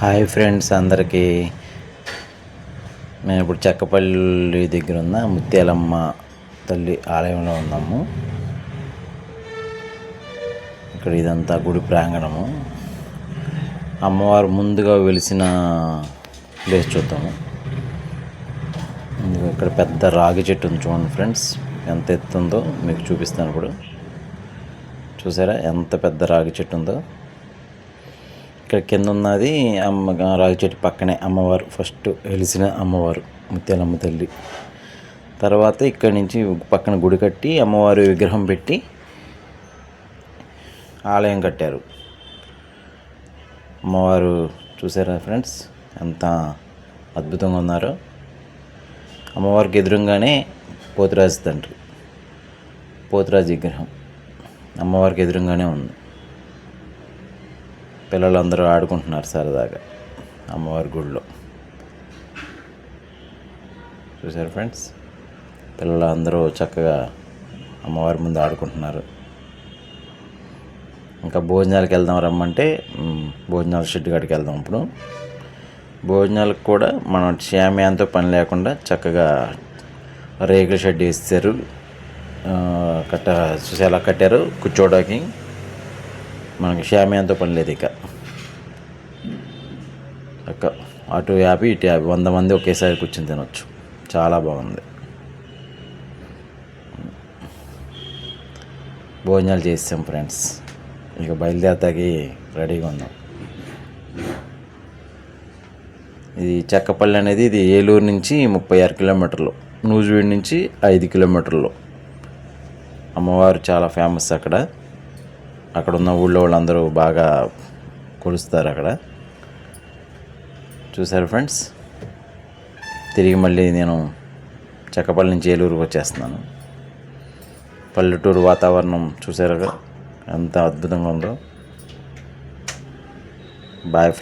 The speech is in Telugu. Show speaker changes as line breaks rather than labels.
హాయ్ ఫ్రెండ్స్ అందరికీ. మేము ఇప్పుడు చెక్కపల్లి దగ్గర ఉన్న ముత్యాలమ్మ తల్లి ఆలయంలో ఉన్నాము. ఇక్కడ ఇదంతా గుడి ప్రాంగణము. అమ్మవారు ముందుగా వెలిసిన ప్లేస్ చూద్దాము. ఇక్కడ పెద్ద రాగి చెట్టు ఉంది చూడండి ఫ్రెండ్స్, ఎంత ఎత్తుందో మీకు చూపిస్తాను. ఇప్పుడు చూసారా ఎంత పెద్ద రాగి చెట్టు ఉందో. ఇక్కడ కింద ఉన్నది రాగి చెట్టు పక్కనే అమ్మవారు, ఫస్ట్ వెలిసిన అమ్మవారు ముత్యాలమ్మ తల్లి. తర్వాత ఇక్కడి నుంచి పక్కన గుడి కట్టి అమ్మవారి విగ్రహం పెట్టి ఆలయం కట్టారు. అమ్మవారు చూసారా ఫ్రెండ్స్ ఎంత అద్భుతంగా ఉన్నారో. అమ్మవారికి ఎదురుగానే పోతురాజు తండ్రి, పోతురాజు విగ్రహం అమ్మవారికి ఎదురుగానే ఉంది. పిల్లలందరూ ఆడుకుంటున్నారు సరదాగా అమ్మవారి గుడిలో. చూసారు ఫ్రెండ్స్, పిల్లలు అందరూ చక్కగా అమ్మవారి ముందు ఆడుకుంటున్నారు. ఇంకా భోజనాలకు వెళ్దాం రమ్మంటే భోజనాల షెడ్ కాడికి వెళ్దాం. ఇప్పుడు భోజనాలకు కూడా మనం షామియాన్తో పని లేకుండా చక్కగా రేకుల షెడ్ వేస్తారు. చూసి ఎలా కట్టారు కూర్చోడానికి. మనకి షామియాన్తో పని లేదు. ఇక అటు 50 ఇటు 50, 100 మంది ఒకేసారి కూర్చొని తినొచ్చు. చాలా బాగుంది. భోజనాలు చేసాం ఫ్రెండ్స్, ఇక బయలుదేరతాకి రెడీగా ఉన్నాం. ఇది చెక్కపల్లి అనేది ఇది ఏలూరు నుంచి 36 కిలోమీటర్లు, నూజివీడు నుంచి 5 కిలోమీటర్లు. అమ్మవారు చాలా ఫేమస్ అక్కడ. అక్కడ ఉన్న ఊళ్ళో వాళ్ళందరూ బాగా కొలుస్తారు అక్కడ. చూసారు ఫ్రెండ్స్, తిరిగి మళ్ళీ నేను చెక్కపల్లి నుంచి ఏలూరుకు వచ్చేస్తున్నాను. పల్లెటూరు వాతావరణం చూసారు ఎంత అద్భుతంగా ఉందో. Boy friends.